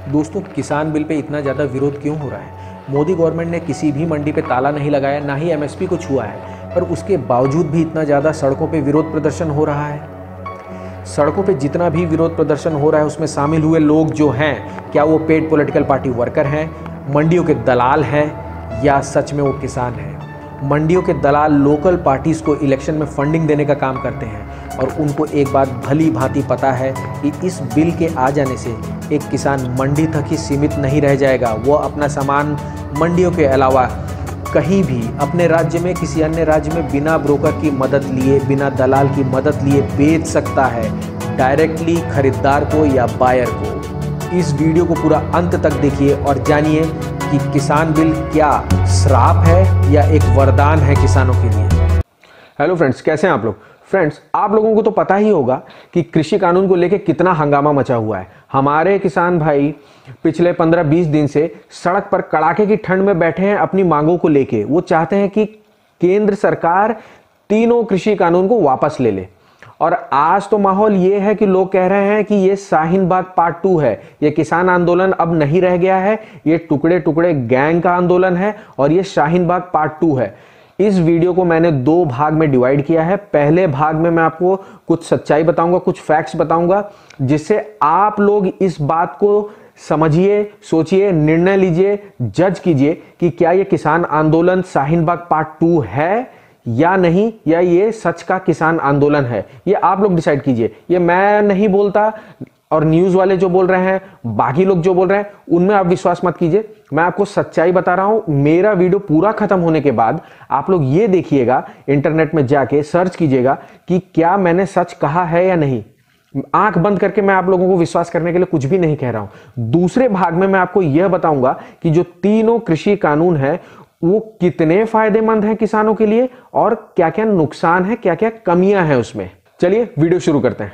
दोस्तों, किसान bill pay इतना ज़्यादा विरोध क्यों हो रहा है? मोदी गवर्नमेंट ने किसी भी मंडी पे ताला नहीं लगाया, ना ही एमएसपी को छुआ है, पर उसके बावजूद भी इतना ज़्यादा सड़कों पे विरोध प्रदर्शन हो रहा है। सड़कों पे जितना भी विरोध प्रदर्शन हो रहा है उसमें शामिल हुए लोग जो हैं, क्या वो पेड पॉलिटिकल पार्टी वर्कर हैं, मंडियों के दलाल हैं, या सच में वो किसान हैं? मंडियों के दलाल लोकल पार्टीज़ को इलेक्शन में फंडिंग देने का काम करते हैं और उनको एक बात भली भांति पता है कि इस बिल के आ जाने से एक किसान मंडी तक ही सीमित नहीं रह जाएगा। वो अपना सामान मंडियों के अलावा कहीं भी अपने राज्य में किसी अन्य राज्य में बिना ब्रोकर की मदद लिए, बिना दलाल की मदद लिए बेच सकता है, डायरेक्टली खरीदार को या बायर को। इस वीडियो को पूरा अंत तक देखिए और जानिए कि किसान बिल क्या श्राप है या एक वरदान है किसानों के लिए। हेलो फ्रेंड्स, कैसे हैं आप लोग? फ्रेंड्स, आप लोगों को तो पता ही होगा कि कृषि कानून को लेकर कितना हंगामा मचा हुआ है। हमारे किसान भाई पिछले 15-20 दिन से सड़क पर कड़ाके की ठंड में बैठे हैं अपनी मांगों को लेके। वो चाहते हैं कि केंद्र सरकार तीनों कृषि कानून को वापस ले ले। और आज तो माहौल ये है कि लोग कह रहे हैं कि ये शाहीन बाग पार्ट 2 है। ये किसान आंदोलन अब नहीं रह गया है, ये टुकड़े टुकड़े गैंग का आंदोलन है और ये शाहीन बाग पार्ट 2 है। इस वीडियो को मैंने 2 भाग में डिवाइड किया है। पहले भाग में मैं आपको कुछ सच्चाई बताऊंगा, कुछ फैक्ट्स बताऊंगा, जिससे आप लोग इस बात को समझिए, सोचिए, निर्णय लीजिए, जज कीजिए कि क्या ये किसान आंदोलन शाहीन बाग पार्ट 2 है या नहीं, या ये सच का किसान आंदोलन है। ये आप लोग डिसाइड कीजिए। ये मैं नहीं बोलता और न्यूज़ वाले जो बोल रहे हैं, बाकी लोग जो बोल रहे हैं, उनमें आप विश्वास मत कीजिए। मैं आपको सच्चाई बता रहा हूं। मेरा वीडियो पूरा खत्म होने के बाद आप लोग ये देखिएगा, इंटरनेट में जाके सर्च कीजिएगा कि क्या मैंने सच कहा है या नहीं। आंख बंद करके मैं आप लोगों को विश्वास करने के लिए कुछ भी नहीं कह रहा हूं। दूसरे भाग में मैं आपको यह बताऊंगा कि जो तीनों कृषि कानून है वो कितने फायदेमंद हैं किसानों के लिए और क्या क्या नुकसान है, क्या क्या कमियां हैं उसमें। चलिए वीडियो शुरू करते हैं।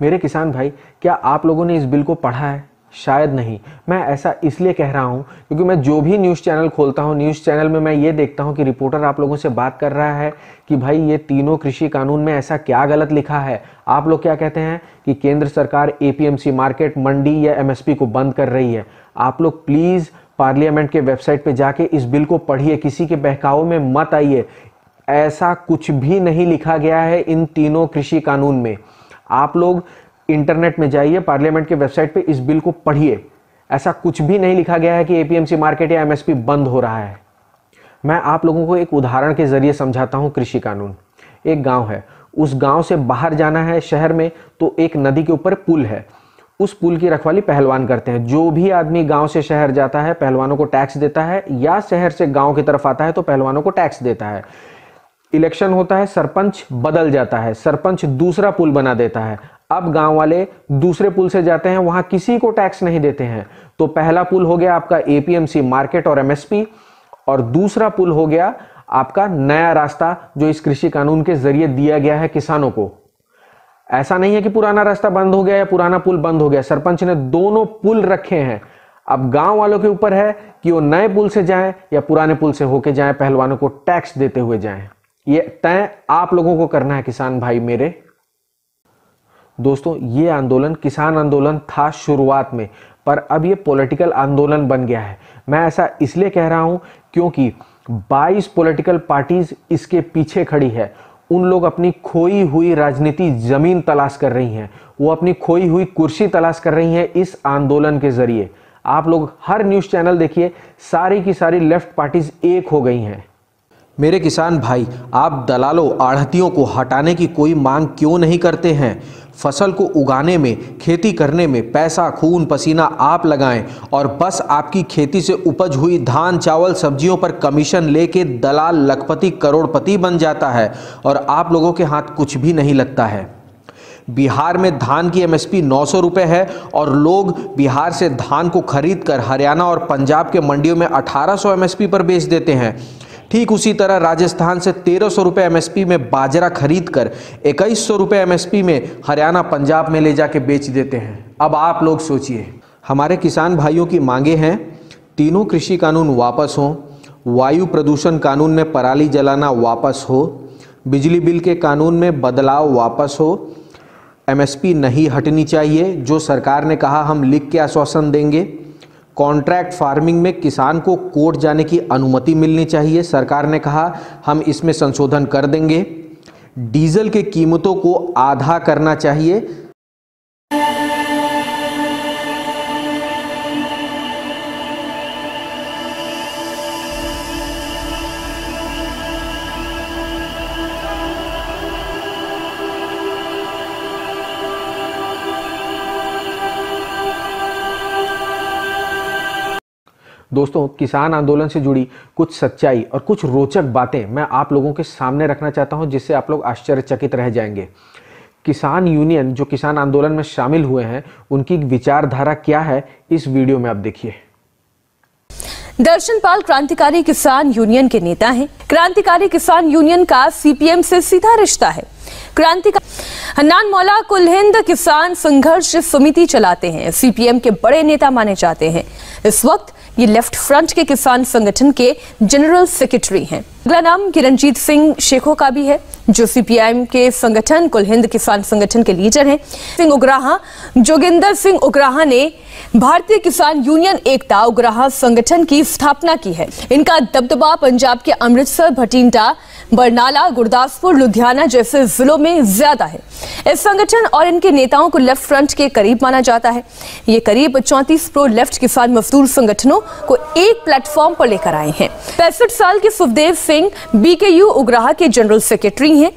मेरे किसान भाई, क्या आप लोगों ने इस बिल को पढ़ा है? शायद नहीं। मैं ऐसा इसलिए कह रहा हूं क्योंकि मैं जो भी न्यूज़ चैनल खोलता हूं, न्यूज़ चैनल में मैं ये देखता हूं कि रिपोर्टर आप लोगों से बात कर रहा है कि भाई ये तीनों कृषि कानून में ऐसा क्या गलत लिखा है। आप लोग क्या कहते हैं कि केंद्र सरकार एपीएमसी मार्केट, मंडी या एमएसपी को बंद कर रही है। आप लोग प्लीज पार्लियामेंट के वेबसाइट पे जाके इस बिल को पढ़िए, किसी के बहकावे में मत आइए। ऐसा कुछ भी नहीं लिखा गया है इन तीनों कृषि कानून में। आप लोग इंटरनेट में जाइए, पार्लियामेंट के वेबसाइट पे इस बिल को पढ़िए। ऐसा कुछ भी नहीं लिखा गया है कि एपीएमसी मार्केट या एमएसपी बंद हो रहा है। मैं आप लोगों को एक उदाहरण के जरिए समझाता हूं कृषि कानून। एक गांव है, उस गांव से बाहर जाना है शहर में, तो एक नदी के ऊपर पुल है। उस पुल की रखवाली पहलवान करते हैं। जो भी आदमी गांव से शहर जाता है पहलवानों को टैक्स देता है, या शहर से गांव की तरफ आता है तो पहलवानों को टैक्स देता है। इलेक्शन होता है, सरपंच बदल जाता है, सरपंच दूसरा पुल बना देता है। अब गांव वाले दूसरे पुल से जाते हैं, वहां किसी को टैक्स नहीं देते हैं। तो पहला पुल हो गया आपका एपीएमसी मार्केट और एमएसपी, और दूसरा पुल हो गया आपका नया रास्ता जो इस कृषि कानून के जरिए दिया गया है किसानों को। ऐसा नहीं है कि पुराना रास्ता बंद हो गया या पुराना पुल बंद हो गया। सरपंच ने दोनों पुल रखे हैं। अब गांव वालों के ऊपर है कि वो नए पुल से जाएं या पुराने पुल से होके जाएं, पहलवानों को टैक्स देते हुए जाएं। ये तय आप लोगों को करना है किसान भाई मेरे। दोस्तों, ये आंदोलन किसान आंदोलन था शुरुआत में, पर अब ये पॉलिटिकल आंदोलन बन गया है। मैं ऐसा इसलिए कह रहा हूं क्योंकि 22 पॉलिटिकल पार्टीज इसके पीछे खड़ी है। उन लोग अपनी खोई हुई राजनीति जमीन तलाश कर रही हैं, वो अपनी खोई हुई कुर्सी तलाश कर रही हैं इस आंदोलन के जरिए। आप लोग हर न्यूज़ चैनल देखिए, सारी की सारी लेफ्ट पार्टीज एक हो गई हैं। मेरे किसान भाई, आप दलालों, आढ़तियों को हटाने की कोई मांग क्यों नहीं करते हैं? फसल को उगाने में, खेती करने में पैसा, खून, पसीना आप लगाएं और बस आपकी खेती से उपज हुई धान, चावल, सब्जियों पर कमीशन लेके दलाल लखपति, करोड़पति बन जाता है और आप लोगों के हाथ कुछ भी नहीं लगता है। बिहार में धान की एमएसपी 900 रुपये है और लोग बिहार से धान को खरीद कर हरियाणा और पंजाब के मंडियों में 1800 एमएसपी पर बेच देते हैं। ठीक उसी तरह राजस्थान से 1300 रुपये एमएसपी में बाजरा खरीद कर 2100 रुपये एमएसपी में हरियाणा, पंजाब में ले जाके बेच देते हैं। अब आप लोग सोचिए। हमारे किसान भाइयों की मांगे हैं, तीनों कृषि कानून वापस हों, वायु प्रदूषण कानून में पराली जलाना वापस हो, बिजली बिल के कानून में बदलाव वापस हो, एमएसपी नहीं हटनी चाहिए, जो सरकार ने कहा हम लिख के आश्वासन देंगे। कॉन्ट्रैक्ट फार्मिंग में किसान को कोर्ट जाने की अनुमति मिलनी चाहिए, सरकार ने कहा हम इसमें संशोधन कर देंगे। डीजल के कीमतों को आधा करना चाहिए। दोस्तों, किसान आंदोलन से जुड़ी कुछ सच्चाई और कुछ रोचक बातें मैं आप लोगों के सामने रखना चाहता हूं, जिससे आप लोग आश्चर्यचकित रह जाएंगे। किसान यूनियन जो किसान आंदोलन में शामिल हुए हैं, उनकी विचारधारा क्या है, इस वीडियो में आप देखिए। दर्शनपाल क्रांतिकारी किसान यूनियन के नेता हैं। क्रांतिकारी किसान यूनियन का सीपीएम से सीधा रिश्ता है। क्रांतिकारी हन्नान मौला कुल हिंद किसान संघर्ष समिति चलाते हैं, सीपीएम के बड़े नेता माने जाते हैं। इस वक्त ये लेफ्ट फ्रंट के किसान संगठन के जनरल सेक्रेटरी हैं। अगला नाम किरणजीत सिंह शेखों का भी है, जो सीपीआईएम के संगठन कुल हिंद किसान संगठन के लीडर हैं। सिंह उग्राहा, जोगिंदर सिंह उग्राहा ने भारतीय किसान यूनियन एकता उग्राहा संगठन की स्थापना की है। इनका दबदबा पंजाब के अमृतसर, भटिंडा, बरनाला, गुरदासपुर, लुधियाना जैसे जिलों में ज्यादा है। इस संगठन और इनके नेताओं को लेफ्ट फ्रंट के करीब माना जाता है। ये करीब 34 प्रो लेफ्ट किसान मजदूर संगठनों को एक प्लेटफॉर्म पर लेकर आए हैं। 65 साल के सुखदेव सिंह बीकेयू उग्राहा के जनरल सेक्रेटरी हैं।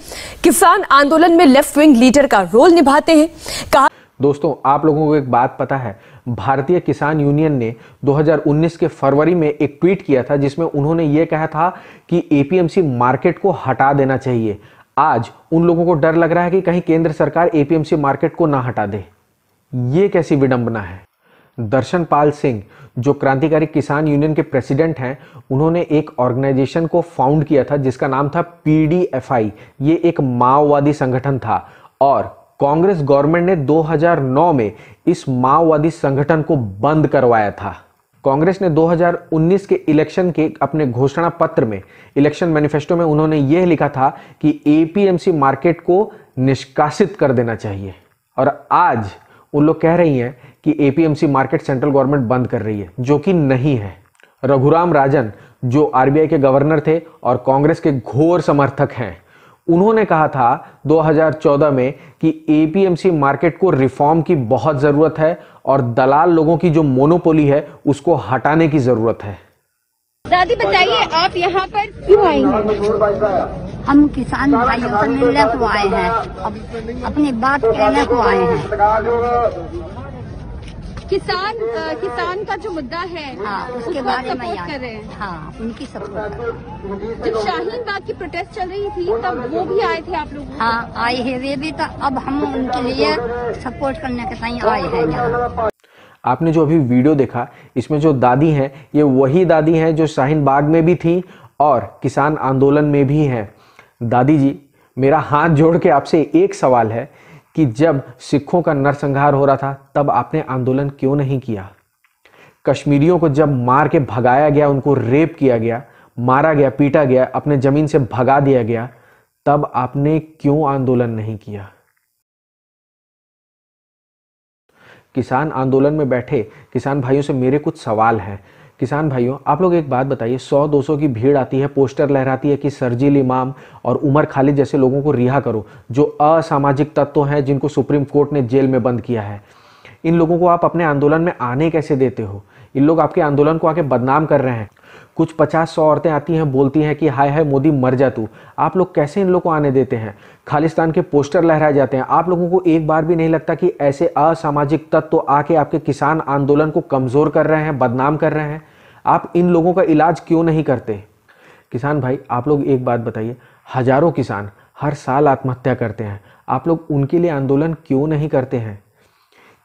किसान आंदोलन में लेफ्ट विंग लीडर का रोल निभाते हैं। कहा दोस्तों, आप लोगों को एक बात पता है, भारतीय किसान यूनियन ने 2019 के फरवरी में एक ट्वीट किया था, जिसमें उन्होंने ये कहा था कि एपीएमसी मार्केट को हटा देना चाहिए। आज उन लोगों को डर लग रहा है कि कहीं केंद्र सरकार एपीएमसी मार्केट को ना हटा दे। ये कैसी विडंबना है। दर्शनपाल सिंह, जो क्रांतिकारी किसान यूनियन के प्रेसिडेंट हैं, उन्होंने एक ऑर्गेनाइजेशन को फाउंड किया था जिसका नाम था पीडीएफआई। ये एक माओवादी संगठन था और कांग्रेस गवर्नमेंट ने 2009 में इस माओवादी संगठन को बंद करवाया था। कांग्रेस ने 2019 के इलेक्शन के अपने घोषणा पत्र में, इलेक्शन मैनिफेस्टो में उन्होंने यह लिखा था कि एपीएमसी मार्केट को निष्कासित कर देना चाहिए। और आज उन लोग कह रही हैं कि एपीएमसी मार्केट सेंट्रल गवर्नमेंट बंद कर रही है, जो कि नहीं है। रघुराम राजन, जो आरबीआई के गवर्नर थे और कांग्रेस के घोर समर्थक हैं, उन्होंने कहा था 2014 में कि एपीएमसी मार्केट को रिफॉर्म की बहुत जरूरत है और दलाल लोगों की जो मोनोपोली है उसको हटाने की जरूरत है। दादी बताइए, आप यहाँ पर क्यों आई हैं? हम किसान भाइयों से मिलने को आए हैं, अपनी बात कहने को आए हैं। किसान का जो मुद्दा है, हाँ, उसके बारे में कर रहे हैं। हाँ, उनकी सपोर्ट। जब शाहीन बाग की प्रोटेस्ट चल रही थी तब वो भी आए थे आप लोग? हाँ, आए हैं वे भी, तो अब हम उनके लिए सपोर्ट करने के लिए आए हैं यहाँ। आपने जो अभी वीडियो देखा, इसमें जो दादी हैं, ये वही दादी हैं जो शाहीन बाग में भी थी और किसान आंदोलन में भी हैं। दादी जी, मेरा हाथ जोड़ के आपसे एक सवाल है कि जब सिखों का नरसंहार हो रहा था तब आपने आंदोलन क्यों नहीं किया? कश्मीरियों को जब मार के भगाया गया, उनको रेप किया गया, मारा गया, पीटा गया, अपने जमीन से भगा दिया गया, तब आपने क्यों आंदोलन नहीं किया? किसान आंदोलन में बैठे किसान भाइयों से मेरे कुछ सवाल हैं। किसान भाइयों, आप लोग एक बात बताइए, 100-200 की भीड़ आती है, पोस्टर लहराती है कि सरजील इमाम और उमर खालिद जैसे लोगों को रिहा करो, जो असामाजिक तत्व हैं जिनको सुप्रीम कोर्ट ने जेल में बंद किया है। इन लोगों को आप अपने आंदोलन में आने कैसे देते हो? इन लोग आपके आंदोलन को आके बदनाम कर रहे हैं। कुछ 50-100 औरतें आती हैं, बोलती हैं कि हाय हाय मोदी मर जा तू। आप लोग कैसे इन लोगों को आने देते हैं? खालिस्तान के पोस्टर लहराए जाते हैं। आप लोगों को एक बार भी नहीं लगता कि ऐसे असामाजिक तत्व आके आपके किसान आंदोलन को कमजोर कर रहे हैं, बदनाम कर रहे हैं? आप इन लोगों का इलाज क्यों नहीं करते? किसान भाई, आप लोग एक बात बताइए, हजारों किसान हर साल आत्महत्या करते हैं, आप लोग उनके लिए आंदोलन क्यों नहीं करते हैं?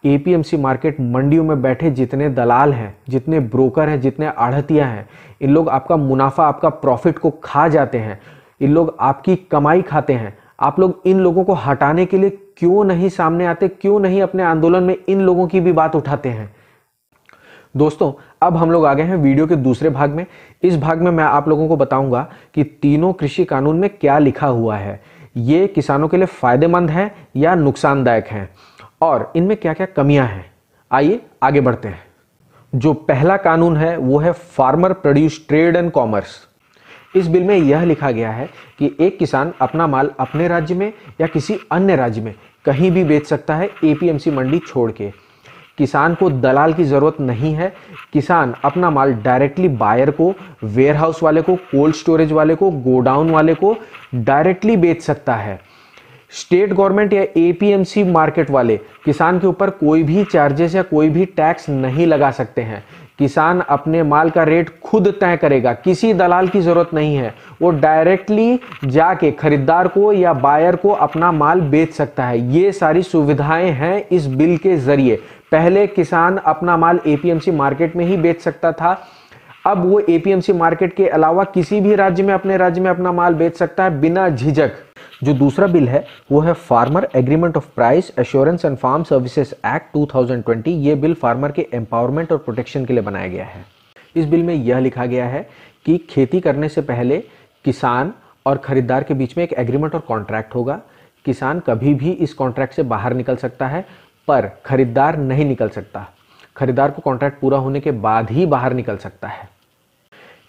एपीएमसी मार्केट मंडियों में बैठे जितने दलाल हैं, जितने ब्रोकर हैं, जितने आढ़तिया हैं, इन लोग आपका मुनाफा, आपका प्रॉफिट को खा जाते हैं। इन लोग आपकी कमाई खाते हैं। आप लोग इन लोगों को हटाने के लिए क्यों नहीं सामने आते? क्यों नहीं अपने आंदोलन में इन लोगों की भी बात उठाते हैं? दोस्तों, अब हम लोग आ गए हैं वीडियो के दूसरे भाग में। इस भाग में मैं आप लोगों को बताऊंगा कि तीनों कृषि कानून में क्या लिखा हुआ है। ये किसानों के लिए फ़ायदेमंद है या नुकसानदायक हैं और इनमें क्या क्या कमियां हैं, आइए आगे बढ़ते हैं। जो पहला कानून है वो है farmer produce trade and commerce. इस बिल में यह लिखा गया है कि एक किसान अपना माल अपने राज्य में या किसी अन्य राज्य में कहीं भी बेच सकता है एपीएमसी मंडी छोड़ के। किसान को दलाल की ज़रूरत नहीं है। किसान अपना माल डायरेक्टली बायर को, वेयरहाउस वाले को, कोल्ड स्टोरेज वाले को, गोडाउन वाले को डायरेक्टली बेच सकता है। स्टेट गवर्नमेंट या एपीएमसी मार्केट वाले किसान के ऊपर कोई भी चार्जेस या कोई भी टैक्स नहीं लगा सकते हैं। किसान अपने माल का रेट खुद तय करेगा, किसी दलाल की ज़रूरत नहीं है। वो डायरेक्टली जाके खरीदार को या बायर को अपना माल बेच सकता है। ये सारी सुविधाएं हैं इस बिल के ज़रिए। पहले किसान अपना माल एपीएमसी मार्केट में ही बेच सकता था, अब वो एपीएमसी मार्केट के अलावा किसी भी राज्य में अपने राज्य में अपना माल बेच सकता है बिना झिझक। जो दूसरा बिल है वो है farmer agreement of price assurance and farm services act 2020। ये बिल फार्मर के एम्पावरमेंट और प्रोटेक्शन के लिए बनाया गया है। इस बिल में यह लिखा गया है कि खेती करने से पहले किसान और खरीदार के बीच में एक एग्रीमेंट और कॉन्ट्रैक्ट होगा। किसान कभी भी इस कॉन्ट्रैक्ट से बाहर निकल सकता है पर खरीदार नहीं निकल सकता। खरीदार को कॉन्ट्रैक्ट पूरा होने के बाद ही बाहर निकल सकता है।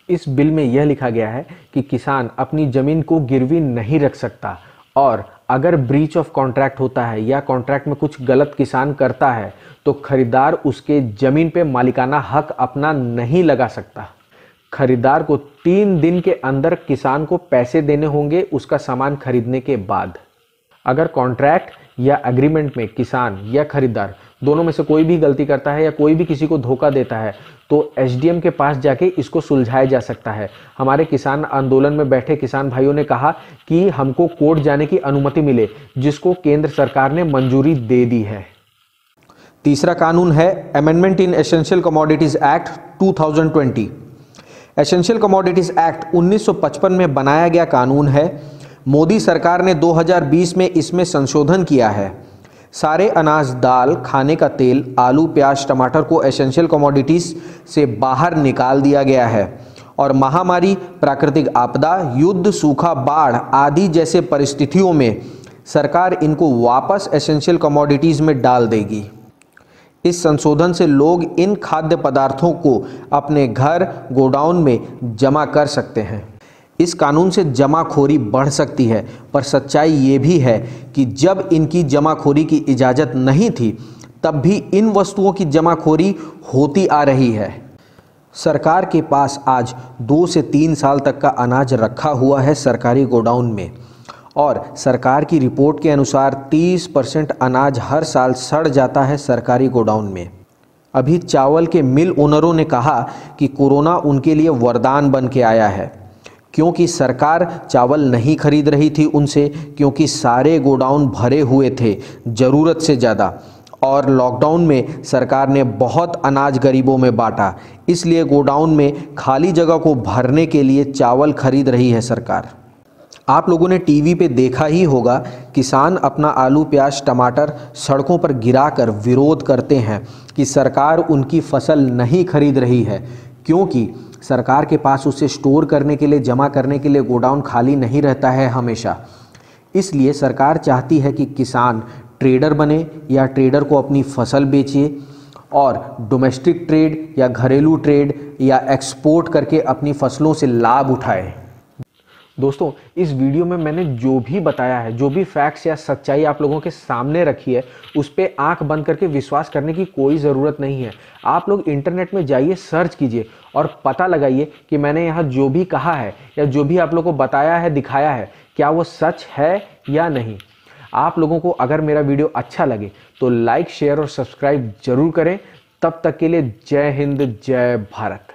इस बिल में यह लिखा गया है कि किसान अपनी जमीन को गिरवी नहीं रख सकता और अगर ब्रीच ऑफ कॉन्ट्रैक्ट होता है या कॉन्ट्रैक्ट में कुछ गलत किसान करता है तो खरीदार उसके जमीन पे मालिकाना हक अपना नहीं लगा सकता। खरीदार को 3 दिन के अंदर किसान को पैसे देने होंगे उसका सामान खरीदने के बाद। अगर कॉन्ट्रैक्ट या एग्रीमेंट में किसान या खरीदार दोनों में से कोई भी गलती करता है या कोई भी किसी को धोखा देता है तो एसडीएम के पास जाके इसको सुलझाया जा सकता है। हमारे किसान आंदोलन में बैठे किसान भाइयों ने कहा कि हमको कोर्ट जाने की अनुमति मिले, जिसको केंद्र सरकार ने मंजूरी दे दी है। तीसरा कानून है amendment in essential commodities act 2020। Essential commodities act 1955 में बनाया गया कानून है। मोदी सरकार ने 2020 में इसमें संशोधन किया है। सारे अनाज, दाल, खाने का तेल, आलू, प्याज, टमाटर को एसेंशियल कमोडिटीज से बाहर निकाल दिया गया है और महामारी, प्राकृतिक आपदा, युद्ध, सूखा, बाढ़ आदि जैसे परिस्थितियों में सरकार इनको वापस एसेंशियल कमोडिटीज में डाल देगी। इस संशोधन से लोग इन खाद्य पदार्थों को अपने घर, गोडाउन में जमा कर सकते हैं। इस कानून से जमाखोरी बढ़ सकती है पर सच्चाई ये भी है कि जब इनकी जमाखोरी की इजाज़त नहीं थी तब भी इन वस्तुओं की जमाखोरी होती आ रही है। सरकार के पास आज 2 से 3 साल तक का अनाज रखा हुआ है सरकारी गोडाउन में और सरकार की रिपोर्ट के अनुसार 30% अनाज हर साल सड़ जाता है सरकारी गोडाउन में। अभी चावल के मिल ओनरों ने कहा कि कोरोना उनके लिए वरदान बन के आया है, क्योंकि सरकार चावल नहीं खरीद रही थी उनसे, क्योंकि सारे गोडाउन भरे हुए थे ज़रूरत से ज़्यादा और लॉकडाउन में सरकार ने बहुत अनाज गरीबों में बांटा, इसलिए गोडाउन में खाली जगह को भरने के लिए चावल खरीद रही है सरकार। आप लोगों ने टीवी पे देखा ही होगा, किसान अपना आलू, प्याज, टमाटर सड़कों पर गिराकर विरोध करते हैं कि सरकार उनकी फसल नहीं खरीद रही है, क्योंकि सरकार के पास उसे स्टोर करने के लिए, जमा करने के लिए गोडाउन खाली नहीं रहता है हमेशा। इसलिए सरकार चाहती है कि किसान ट्रेडर बने या ट्रेडर को अपनी फसल बेचे और डोमेस्टिक ट्रेड या घरेलू ट्रेड या एक्सपोर्ट करके अपनी फसलों से लाभ उठाए। दोस्तों, इस वीडियो में मैंने जो भी बताया है, जो भी फैक्ट्स या सच्चाई आप लोगों के सामने रखी है, उस पर आंख बंद करके विश्वास करने की कोई ज़रूरत नहीं है। आप लोग इंटरनेट में जाइए, सर्च कीजिए और पता लगाइए कि मैंने यहाँ जो भी कहा है या जो भी आप लोगों को बताया है, दिखाया है, क्या वो सच है या नहीं। आप लोगों को अगर मेरा वीडियो अच्छा लगे तो लाइक, शेयर और सब्सक्राइब जरूर करें। तब तक के लिए जय हिंद, जय भारत।